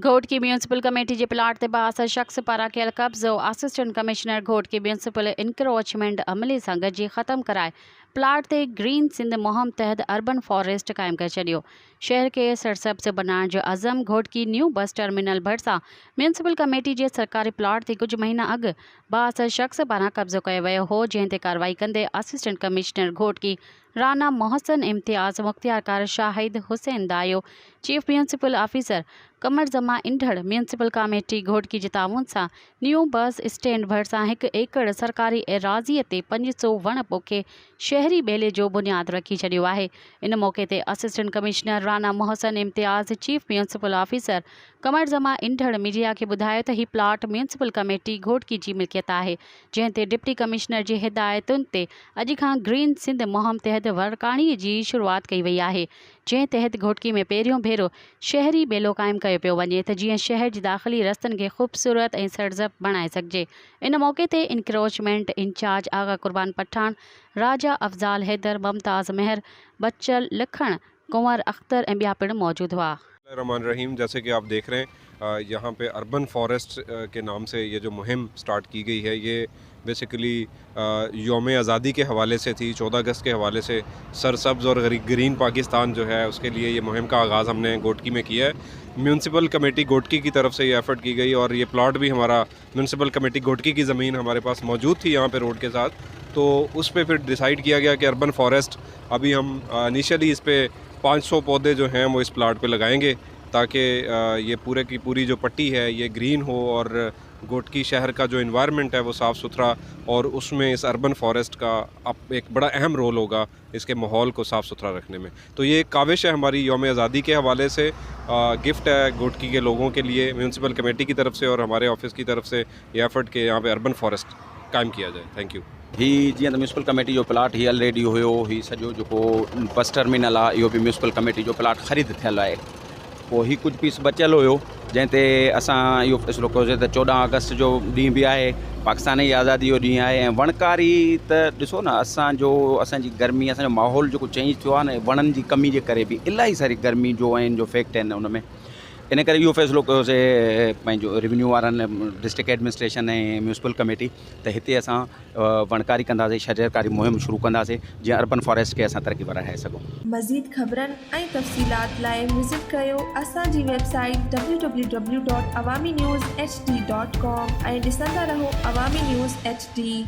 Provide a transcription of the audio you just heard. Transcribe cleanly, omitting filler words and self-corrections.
Ghotki municipal committee के plot ते बास शख्स पारा कयल कब्ज़ो assistant commissioner Ghotki municipal encroachment अमले सां गॾिजी ख़त्म कराए प्लाट ते ग्रीन सिंध मुहिम तहत अर्बन फॉरेस्ट कायम करे छॾियो। शहर के सरसब्ज़ बनाइण जो अज़म घोटकी न्यू बस टर्मिनल भरिसां म्यूनसिपल कमेटी के सरकारी प्लाट ते कुछ महीना अॻु बास शख्स पारां कब्ज़ो कयो वियो हो, जंहिं ते कार्रवाई कंदे असिस्टेंट कमिश्नर घोटकी राना मोहसिन इम्तियाज़, मुख्तियारकार शाहिद हुसैन दायो, चीफ म्यूनसिपल ऑफिसर कमर जमा इंढड़, म्यूनसिपल कमेटी घोटकी के ताउन सां न्यू बस स्टैंड भरिसां 1 एकड़ सरकारी एराज़ीअ ते 500 वण पोखे शहरी बेले जो बुनियाद रखी छॾियो आहे। इन मौके ते असिस्टेंट कमिश्नर राना मोहसिन इम्तियाज़, चीफ म्यूनसिपल ऑफिसर कमर जमा इंढड़ मीडिया के ॿुधायो त ही प्लाट म्यूनसिपल कमेटी घोटकी जी मिल्कियत आहे, जंहिं ते डिप्टी कमिश्नर जी हिदायतुनि ते अॼु खां ग्रीन सिंध मुहिम तहत वर्काणीअ जी शुरूआत कई वई आहे, जंहिं तहत घोटकी में पहिरियों भेरो शहरी बेलो क़ाइमु कयो पियो वञे त जीअं शहर जी दाख़िली रस्तनि खे ख़ूबसूरत ऐं सरज़ब बणाए सघिजे। इन मौके ते इंक्रोचमेंट इंचार्ज आगा कुर्बान पठान, राजा अफ़ज़ाल हैदर, मुमताज़ मेहर, बच्चल लिखण, कुंवर अख्तर ऐं ॿिया पिणु मौजूद हुआ। रहीम, जैसे कि आप देख रहे हैं यहाँ पे अर्बन फॉरेस्ट के नाम से ये जो मुहिम स्टार्ट की गई है, ये बेसिकली यौम आज़ादी के हवाले से थी। 14 अगस्त के हवाले से सरसब्ज़ और ग्रीन पाकिस्तान जो है उसके लिए ये मुहिम का आगाज़ हमने घोटकी में किया है। म्यूनसिपल कमेटी घोटकी की तरफ से ये एफ़र्ट की गई और ये प्लॉट भी हमारा म्यूनसिपल कमेटी घोटकी की ज़मीन हमारे पास मौजूद थी यहाँ पे रोड के साथ, तो उस पर फिर डिसाइड किया गया कि अर्बन फॉरेस्ट अभी हम इनिशियली इस पर 500 पौधे जो हैं वो इस प्लाट पे लगाएंगे ताकि ये पूरे की पूरी जो पट्टी है ये ग्रीन हो और घोटकी शहर का जो इन्वायरमेंट है वो साफ़ सुथरा, और उसमें इस अर्बन फॉरेस्ट का अब एक बड़ा अहम रोल होगा इसके माहौल को साफ़ सुथरा रखने में। तो ये एक काविश है हमारी यौम आज़ादी के हवाले से, गिफ्ट है घोटकी के लोगों के लिए म्यूनसिपल कमेटी की तरफ से और हमारे ऑफिस की तरफ से ये एफ़र्ट के यहाँ पे अर्बन फॉरेस्ट कायम किया जाए। Thank U. ही जीअं त म्यूनसिपल कमेटी जो प्लाट ही ऑलरेडी हुयो, ही सॼो जेको बस टर्मिनल आहे इहो बि म्यूनसिपल कमेटी जो प्लाट ख़रीद थियल आहे। पोइ ही कुझु पीस बचियल हुयो जंहिं ते असां इहो फ़ैसिलो कयोसीं त 14 अगस्त जो ॾींहुं बि आहे, पाकिस्तान जी आज़ादी जो ॾींहुं आहे, ऐं वणकारी त ॾिसो न असांजी गर्मी, असांजो माहौल जेको चेंज थियो आहे न वणनि जी कमी जे करे बि इलाही सारी गर्मी जो आहिनि जो फैक्ट आहिनि उन में। इन करे इहो फ़ैसिलो कयोसीं पंहिंजो रेवेन्यू वारनि, डिस्ट्रिक्ट एडमिनिस्ट्रेशन ऐं म्यूनसिपल कमेटी, त हिते असां वणकारी कंदासीं, शजरकारी मुहिम शुरू कंदासीं जीअं अर्बन फॉरेस्ट खे असां तरक़ी वधाए सघूं। मज़ीद ख़बरनि ऐं तफ़सीलात लाइ विज़िट कयो असांजी वेबसाइट www.awamiNewsHD.com ऐं ॾिसंदा रहो अवामी न्यूज़ HD।